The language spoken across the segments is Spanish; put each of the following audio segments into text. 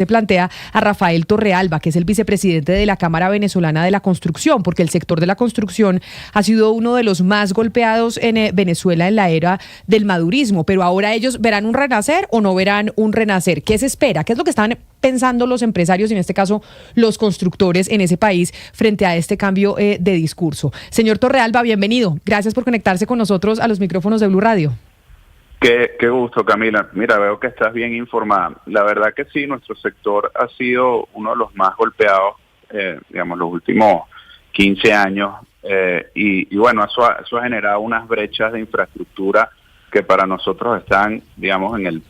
se plantea a Rafael Torrealba, que es el vicepresidente de la Cámara Venezolana de la Construcción, porque el sector de la construcción ha sido uno de los más golpeados en Venezuela en la era del madurismo, pero ahora ellos verán un renacer o no verán un renacer. ¿Qué se espera? ¿Qué es lo que están pensando los empresarios, en este caso los constructores en ese país, frente a este cambio de discurso? Señor Torrealba, bienvenido. Gracias por conectarse con nosotros a los micrófonos de Blue Radio. Qué gusto, Camila. Mira, veo que estás bien informada. La verdad que sí, nuestro sector ha sido uno de los más golpeados, los últimos 15 años. Y bueno, eso ha generado unas brechas de infraestructura que para nosotros están, digamos, en el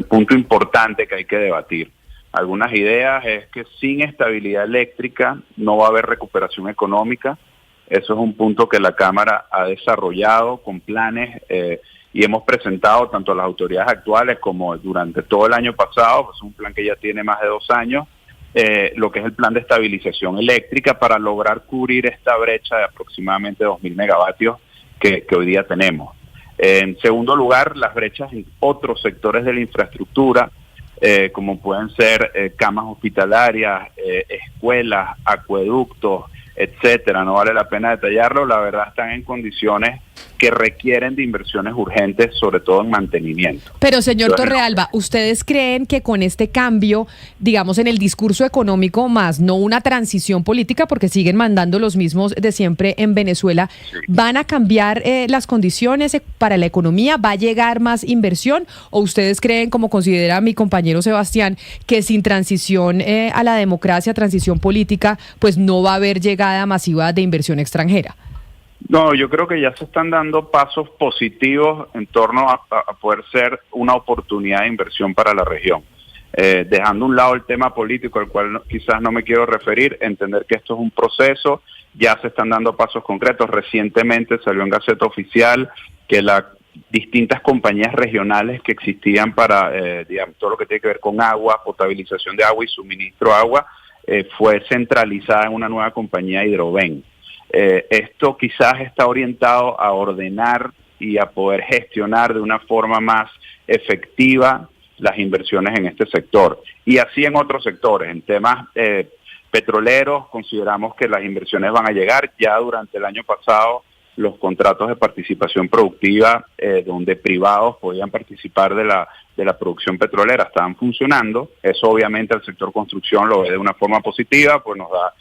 punto importante que hay que debatir. Algunas ideas es que sin estabilidad eléctrica no va a haber recuperación económica. Eso es un punto que la Cámara ha desarrollado con planes y hemos presentado tanto a las autoridades actuales como durante todo el año pasado, pues es un plan que ya tiene más de 2 años, lo que es el plan de estabilización eléctrica para lograr cubrir esta brecha de aproximadamente 2.000 megavatios que hoy día tenemos. En segundo lugar, las brechas en otros sectores de la infraestructura, como pueden ser camas hospitalarias, escuelas, acueductos, etcétera. No vale la pena detallarlo, la verdad están en condiciones que requieren de inversiones urgentes, sobre todo en mantenimiento. Pero señor Torrealba, ¿ustedes creen que con este cambio, digamos, en el discurso económico más, no una transición política, porque siguen mandando los mismos de siempre en Venezuela, sí, van a cambiar las condiciones para la economía? ¿Va a llegar más inversión? ¿O ustedes creen, como considera mi compañero Sebastián, que sin transición a la democracia, transición política, pues no va a haber llegada masiva de inversión extranjera? No, yo creo que ya se están dando pasos positivos en torno a poder ser una oportunidad de inversión para la región. Dejando a un lado el tema político, al cual quizás no me quiero referir, entender que esto es un proceso, ya se están dando pasos concretos. Recientemente salió en Gaceta Oficial que las distintas compañías regionales que existían para todo lo que tiene que ver con agua, potabilización de agua y suministro de agua, fue centralizada en una nueva compañía, Hidroven. Esto quizás está orientado a ordenar y a poder gestionar de una forma más efectiva las inversiones en este sector. Y así en otros sectores. En temas petroleros, consideramos que las inversiones van a llegar. Ya durante el año pasado, los contratos de participación productiva, donde privados podían participar de la producción petrolera, estaban funcionando. Eso obviamente el sector construcción lo ve de una forma positiva, pues nos da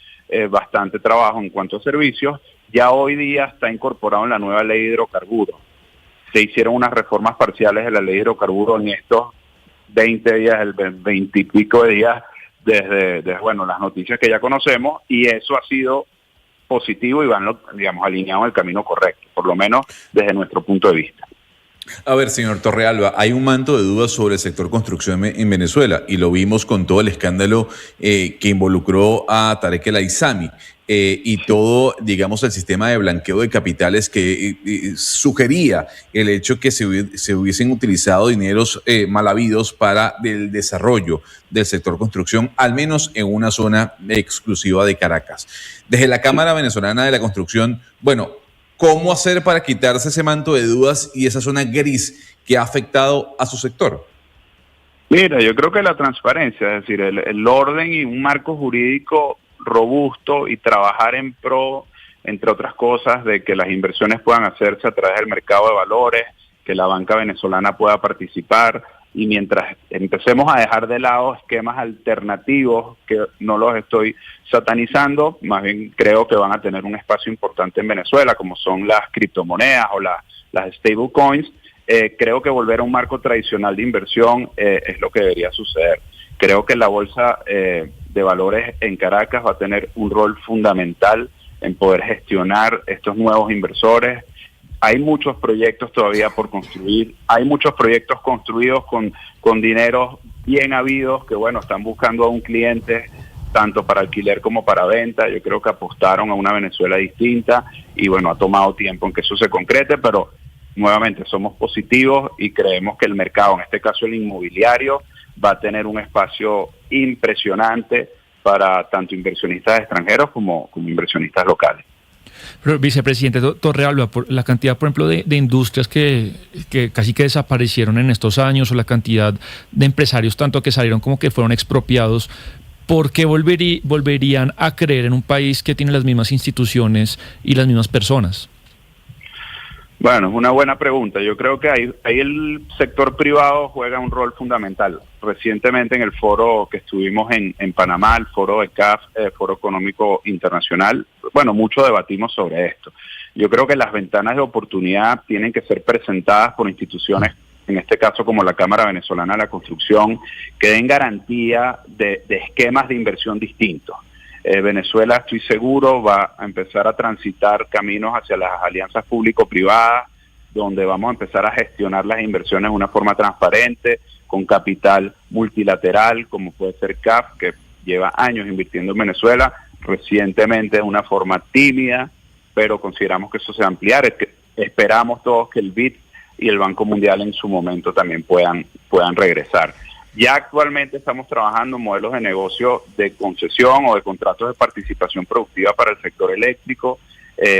bastante trabajo en cuanto a servicios. Ya hoy día está incorporado en la nueva ley de hidrocarburos. Se hicieron unas reformas parciales de la ley de hidrocarburos en estos 20 días, el 20 y pico de días, desde las noticias que ya conocemos, y eso ha sido positivo y van, digamos, alineados en el camino correcto, por lo menos desde nuestro punto de vista. A ver, señor Torrealba, hay un manto de dudas sobre el sector construcción en Venezuela y lo vimos con todo el escándalo que involucró a Tarek El Aissami y todo, digamos, el sistema de blanqueo de capitales que sugería el hecho que se hubiesen utilizado dineros mal habidos para el desarrollo del sector construcción, al menos en una zona exclusiva de Caracas. Desde la Cámara Venezolana de la Construcción, bueno, ¿cómo hacer para quitarse ese manto de dudas y esa zona gris que ha afectado a su sector? Mira, yo creo que la transparencia, es decir, el orden y un marco jurídico robusto y trabajar en pro, entre otras cosas, de que las inversiones puedan hacerse a través del mercado de valores, que la banca venezolana pueda participar, y mientras empecemos a dejar de lado esquemas alternativos, que no los estoy satanizando, más bien creo que van a tener un espacio importante en Venezuela, como son las criptomonedas o las stablecoins. Creo que volver a un marco tradicional de inversión es lo que debería suceder. Creo que la bolsa de valores en Caracas va a tener un rol fundamental en poder gestionar estos nuevos inversores. Hay muchos proyectos todavía por construir, hay muchos proyectos construidos con dineros bien habidos que, bueno, están buscando a un cliente tanto para alquiler como para venta. Yo creo que apostaron a una Venezuela distinta y, bueno, ha tomado tiempo en que eso se concrete, pero nuevamente somos positivos y creemos que el mercado, en este caso el inmobiliario, va a tener un espacio impresionante para tanto inversionistas extranjeros como inversionistas locales. Pero, vicepresidente Torrealba, por la cantidad, por ejemplo, de industrias que casi que desaparecieron en estos años, o la cantidad de empresarios tanto que salieron como que fueron expropiados, ¿por qué volverían a creer en un país que tiene las mismas instituciones y las mismas personas? Bueno, es una buena pregunta. Yo creo que ahí el sector privado juega un rol fundamental. Recientemente en el foro que estuvimos en Panamá, el foro de CAF, Foro Económico Internacional, bueno, mucho debatimos sobre esto. Yo creo que las ventanas de oportunidad tienen que ser presentadas por instituciones, en este caso como la Cámara Venezolana de la Construcción, que den garantía de esquemas de inversión distintos. Venezuela, estoy seguro, va a empezar a transitar caminos hacia las alianzas público-privadas, donde vamos a empezar a gestionar las inversiones de una forma transparente, con capital multilateral, como puede ser CAF, que lleva años invirtiendo en Venezuela, recientemente de una forma tímida, pero consideramos que eso se va a ampliar. Esperamos todos que el BID y el Banco Mundial en su momento también puedan regresar. Ya actualmente estamos trabajando en modelos de negocio de concesión o de contratos de participación productiva para el sector eléctrico,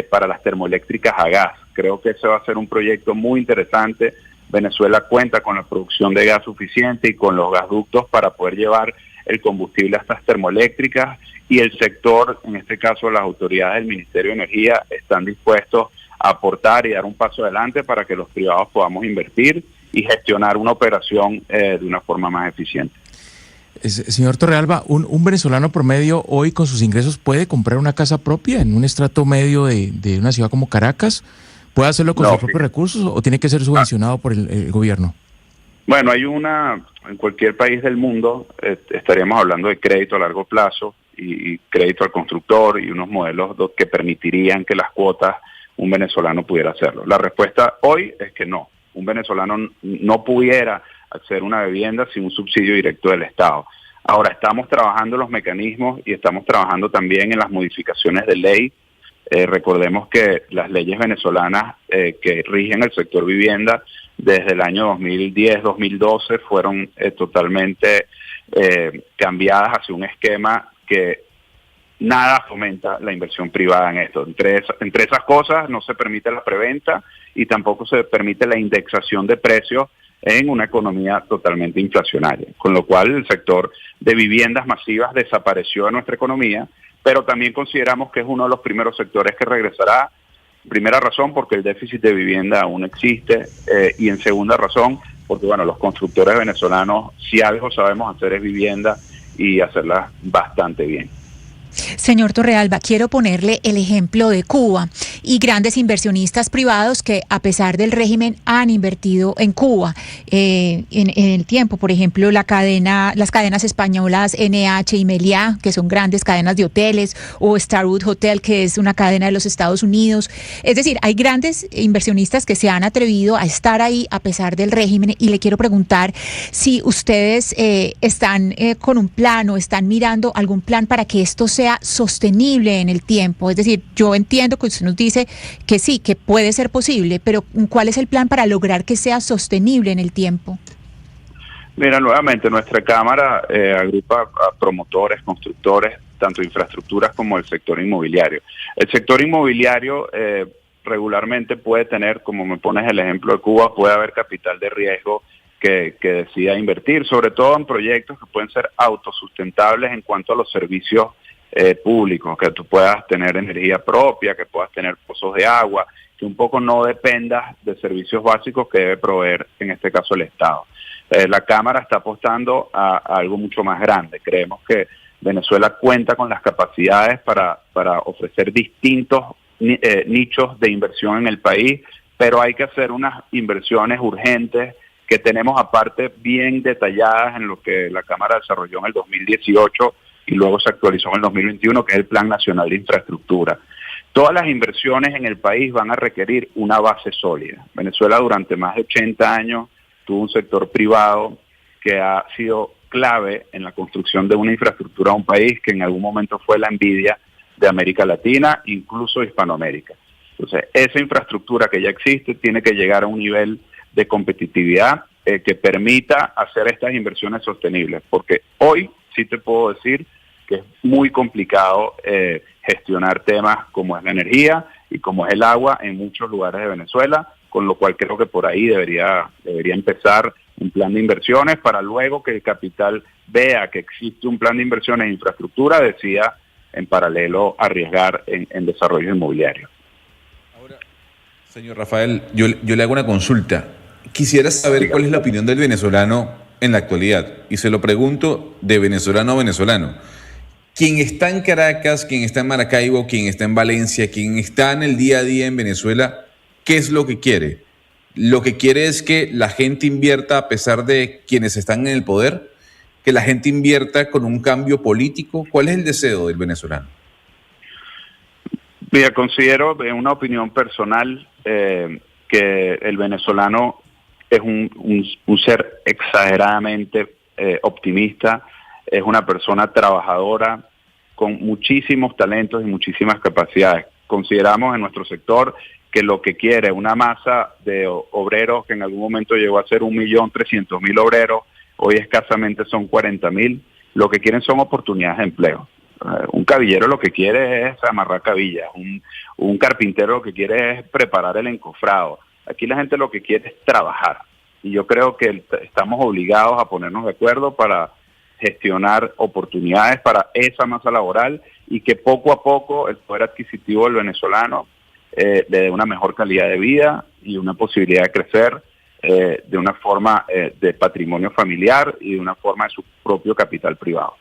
para las termoeléctricas a gas. Creo que ese va a ser un proyecto muy interesante. Venezuela cuenta con la producción de gas suficiente y con los gasoductos para poder llevar el combustible a estas termoeléctricas, y el sector, en este caso las autoridades del Ministerio de Energía, están dispuestos a aportar y dar un paso adelante para que los privados podamos invertir y gestionar una operación de una forma más eficiente. Señor Torrealba, ¿un venezolano promedio hoy con sus ingresos puede comprar una casa propia en un estrato medio de una ciudad como Caracas? ¿Puede hacerlo con sus propios recursos o tiene que ser subvencionado por el gobierno? Bueno, en cualquier país del mundo estaríamos hablando de crédito a largo plazo y crédito al constructor y unos modelos que permitirían que las cuotas un venezolano pudiera hacerlo. La respuesta hoy es que no. Un venezolano no pudiera acceder a una vivienda sin un subsidio directo del Estado. Ahora estamos trabajando los mecanismos y estamos trabajando también en las modificaciones de ley. Recordemos que las leyes venezolanas que rigen el sector vivienda desde el año 2010-2012 fueron totalmente cambiadas hacia un esquema que nada fomenta la inversión privada en esto. Entre esas cosas no se permite la preventa y tampoco se permite la indexación de precios en una economía totalmente inflacionaria, con lo cual el sector de viviendas masivas desapareció de nuestra economía, pero también consideramos que es uno de los primeros sectores que regresará. Primera razón, porque el déficit de vivienda aún existe, y en segunda razón, porque bueno, los constructores venezolanos, si algo sabemos hacer es vivienda y hacerla bastante bien. Señor Torrealba, quiero ponerle el ejemplo de Cuba y grandes inversionistas privados que a pesar del régimen han invertido en Cuba en el tiempo. Por ejemplo, las cadenas españolas NH y Meliá, que son grandes cadenas de hoteles, o Starwood Hotel, que es una cadena de los Estados Unidos. Es decir, hay grandes inversionistas que se han atrevido a estar ahí a pesar del régimen, y le quiero preguntar si ustedes están con un plan o están mirando algún plan para que esto sea sostenible en el tiempo. Es decir, yo entiendo que usted nos dice que sí, que puede ser posible, pero ¿cuál es el plan para lograr que sea sostenible en el tiempo? Mira, nuevamente nuestra Cámara agrupa a promotores, constructores, tanto infraestructuras como el sector inmobiliario. El sector inmobiliario regularmente puede tener, como me pones el ejemplo de Cuba, puede haber capital de riesgo que decida invertir, sobre todo en proyectos que pueden ser autosustentables en cuanto a los servicios públicos, que tú puedas tener energía propia, que puedas tener pozos de agua, que un poco no dependas de servicios básicos que debe proveer, en este caso, el Estado. La Cámara está apostando a algo mucho más grande. Creemos que Venezuela cuenta con las capacidades para ofrecer distintos nichos de inversión en el país, pero hay que hacer unas inversiones urgentes que tenemos aparte bien detalladas en lo que la Cámara desarrolló en el 2018 y luego se actualizó en el 2021, que es el Plan Nacional de Infraestructura. Todas las inversiones en el país van a requerir una base sólida. Venezuela durante más de 80 años tuvo un sector privado que ha sido clave en la construcción de una infraestructura de un país que en algún momento fue la envidia de América Latina, incluso Hispanoamérica. Entonces, esa infraestructura que ya existe tiene que llegar a un nivel de competitividad que permita hacer estas inversiones sostenibles, porque hoy sí te puedo decir que es muy complicado gestionar temas como es la energía y como es el agua en muchos lugares de Venezuela, con lo cual creo que por ahí debería empezar un plan de inversiones para luego que el capital vea que existe un plan de inversiones en infraestructura, decida en paralelo arriesgar en desarrollo inmobiliario. Ahora, señor Rafael, yo le hago una consulta. Quisiera saber cuál es la opinión del venezolano en la actualidad, y se lo pregunto de venezolano a venezolano. Quien está en Caracas, quien está en Maracaibo, quien está en Valencia, quien está en el día a día en Venezuela, ¿qué es lo que quiere? ¿Lo que quiere es que la gente invierta a pesar de quienes están en el poder? ¿Que la gente invierta con un cambio político? ¿Cuál es el deseo del venezolano? Mira, considero, en una opinión personal, que el venezolano es un ser exageradamente optimista, es una persona trabajadora con muchísimos talentos y muchísimas capacidades. Consideramos en nuestro sector que lo que quiere una masa de obreros que en algún momento llegó a ser 1.300.000 obreros, hoy escasamente son 40.000, lo que quieren son oportunidades de empleo. Un cabillero lo que quiere es amarrar cabillas, un carpintero lo que quiere es preparar el encofrado. Aquí la gente lo que quiere es trabajar, y yo creo que estamos obligados a ponernos de acuerdo para gestionar oportunidades para esa masa laboral y que poco a poco el poder adquisitivo del venezolano le dé una mejor calidad de vida y una posibilidad de crecer de una forma de patrimonio familiar y de una forma de su propio capital privado.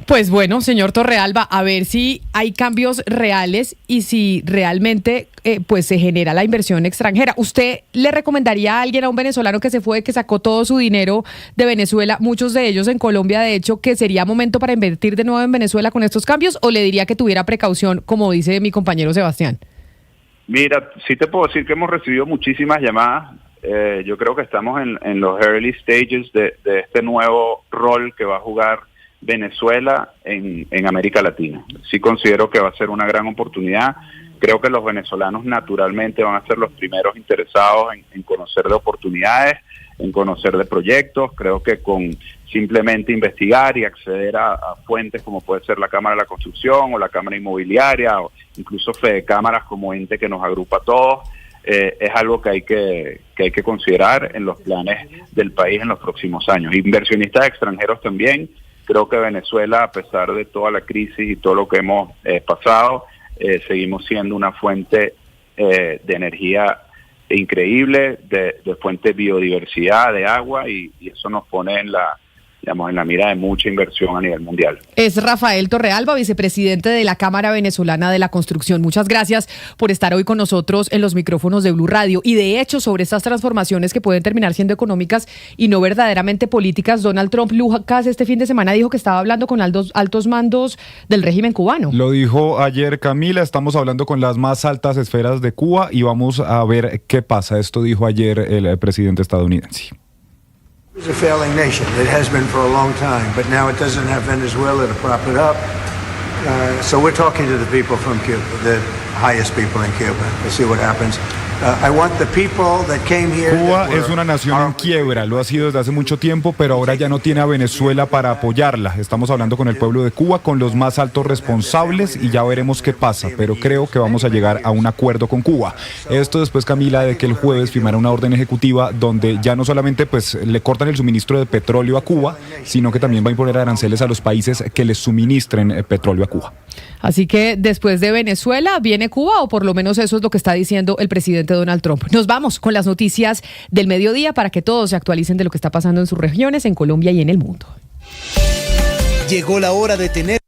Pues bueno, señor Torrealba, a ver si hay cambios reales y si realmente pues se genera la inversión extranjera. ¿Usted le recomendaría a alguien, a un venezolano que se fue, que sacó todo su dinero de Venezuela, muchos de ellos en Colombia, de hecho, que sería momento para invertir de nuevo en Venezuela con estos cambios, o le diría que tuviera precaución, como dice mi compañero Sebastián? Mira, sí te puedo decir que hemos recibido muchísimas llamadas. Yo creo que estamos en los early stages de este nuevo rol que va a jugar Venezuela en América Latina. Sí considero que va a ser una gran oportunidad. Creo que los venezolanos naturalmente van a ser los primeros interesados en conocer de oportunidades, en conocer de proyectos. Creo que con simplemente investigar y acceder a fuentes como puede ser la Cámara de la Construcción o la Cámara Inmobiliaria o incluso Fedecámaras como ente que nos agrupa a todos, es algo que hay que considerar en los planes del país en los próximos años. Inversionistas extranjeros también. Creo que Venezuela, a pesar de toda la crisis y todo lo que hemos pasado, seguimos siendo una fuente de energía increíble, de fuente de biodiversidad, de agua, y eso nos pone en la mira de mucha inversión a nivel mundial. Es Rafael Torrealba, vicepresidente de la Cámara Venezolana de la Construcción. Muchas gracias por estar hoy con nosotros en los micrófonos de Blue Radio. Y de hecho, sobre estas transformaciones que pueden terminar siendo económicas y no verdaderamente políticas, Donald Trump, Lucas, este fin de semana dijo que estaba hablando con altos mandos del régimen cubano. Lo dijo ayer Camila, estamos hablando con las más altas esferas de Cuba y vamos a ver qué pasa. Esto dijo ayer el presidente estadounidense. It's a failing nation. It has been for a long time, but now it doesn't have Venezuela to prop it up. So we're talking to the people from Cuba, the highest people in Cuba. We'll see what happens. I want the people that came here. Cuba es una nación en quiebra, lo ha sido desde hace mucho tiempo, pero ahora ya no tiene a Venezuela para apoyarla. Estamos hablando con el pueblo de Cuba, con los más altos responsables y ya veremos qué pasa, pero creo que vamos a llegar a un acuerdo con Cuba. Esto después, Camila, de que el jueves firmara una orden ejecutiva donde ya no solamente pues le cortan el suministro de petróleo a Cuba, sino que también va a imponer aranceles a los países que les suministren petróleo a Cuba. Así que después de Venezuela viene Cuba, o por lo menos eso es lo que está diciendo el presidente Donald Trump. Nos vamos con las noticias del mediodía para que todos se actualicen de lo que está pasando en sus regiones, en Colombia y en el mundo. Llegó la hora de tener